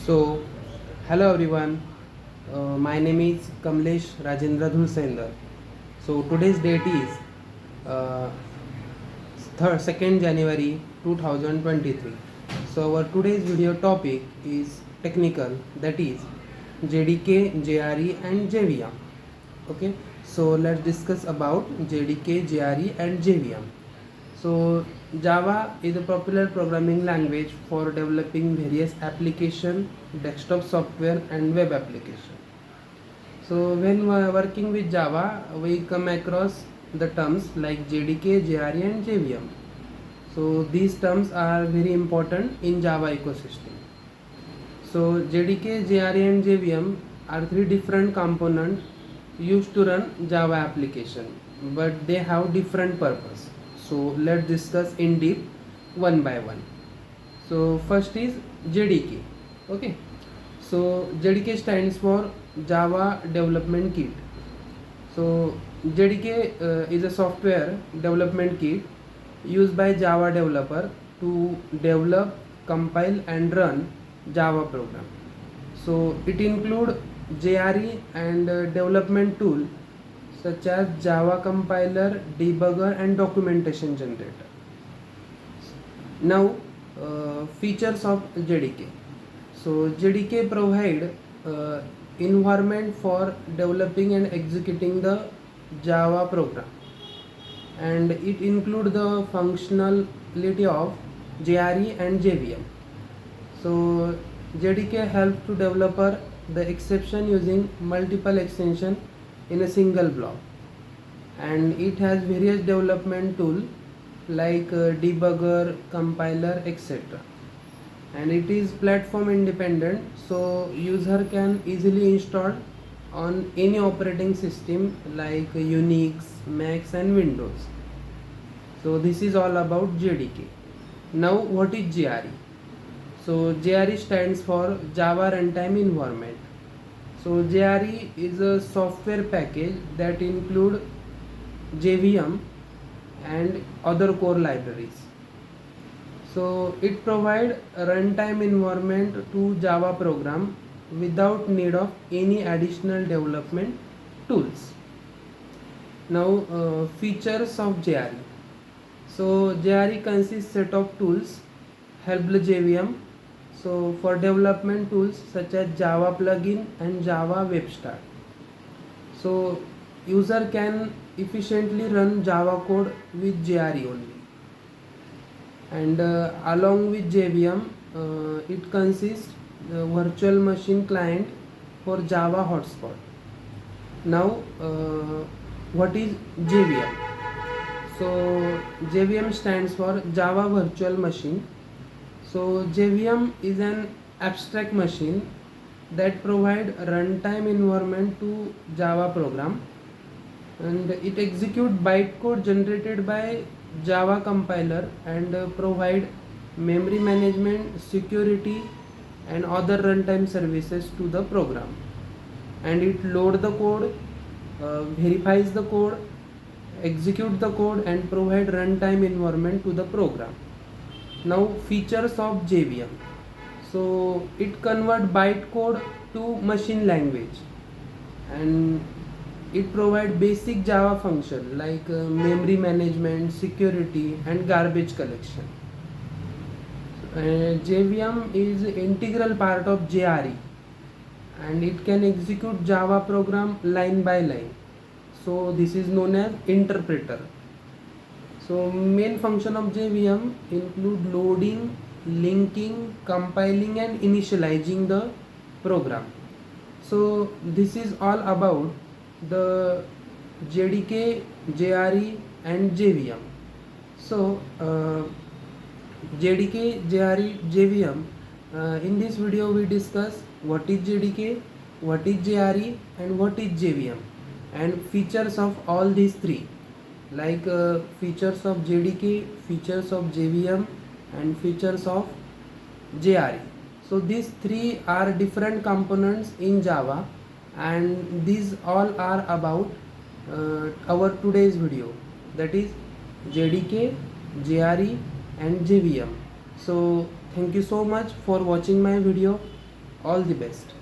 So, hello everyone. My name is Kamlesh Rajendra Dhulsender. So today's date is uh, 2nd January 2023. So our today's video topic is technical, that is JDK, JRE and JVM. Okay, so let's discuss about JDK, JRE and JVM. So Java is a popular programming language for developing various application, desktop software and web application. So when we are working with Java, we come across the terms like JDK, JRE and JVM. So these terms are very important in Java ecosystem. So JDK, JRE and JVM are three different components used to run Java application, but they have different purpose. So let's discuss in deep one by one. So first is JDK. Okay. So JDK stands for Java Development Kit. So JDK is a software development kit used by Java developer to develop, compile and run Java program. So it include JRE and development tool such as Java compiler, debugger and documentation generator. Now features of JDK. So JDK provide environment for developing and executing the Java program, and it include the functionality of JRE and JVM. So JDK helps to developer the exception using multiple extension in a single block, and it has various development tool like debugger, compiler, etc. And it is platform independent, so user can easily install on any operating system like Unix, Macs and Windows. So this is all about JDK. Now what is JRE? So JRE stands for Java Runtime Environment. So JRE is a software package that include JVM and other core libraries. So it provides a runtime environment to Java program without need of any additional development tools. Now features of JRE. So JRE consists set of tools help the JVM. So for development tools such as Java plugin and Java Web Start. So user can efficiently run Java code with JRE only. And along with JVM, it consists virtual machine client for Java hotspot. Now what is JVM? So JVM stands for Java Virtual Machine. So JVM is an abstract machine that provide runtime environment to Java program, and it execute bytecode generated by Java compiler and provide memory management, security and other runtime services to the program. And it load the code, verifies the code, execute the code and provide runtime environment to the program. Now features of JVM. So it convert bytecode to machine language, and it provide basic Java function like memory management, security and garbage collection. JVM is integral part of JRE, and it can execute Java program line by line. So this is known as interpreter. So main function of JVM include loading, linking, compiling and initializing the program. So this is all about the JDK, JRE and JVM. So JDK, JRE, JVM. In this video we discuss what is JDK, what is JRE and what is JVM, and features of all these three, like features of JDK, features of JVM and features of JRE. So these three are different components in Java, and these all are about our today's video, that is JDK, JRE and JVM. So thank you so much for watching my video. All the best.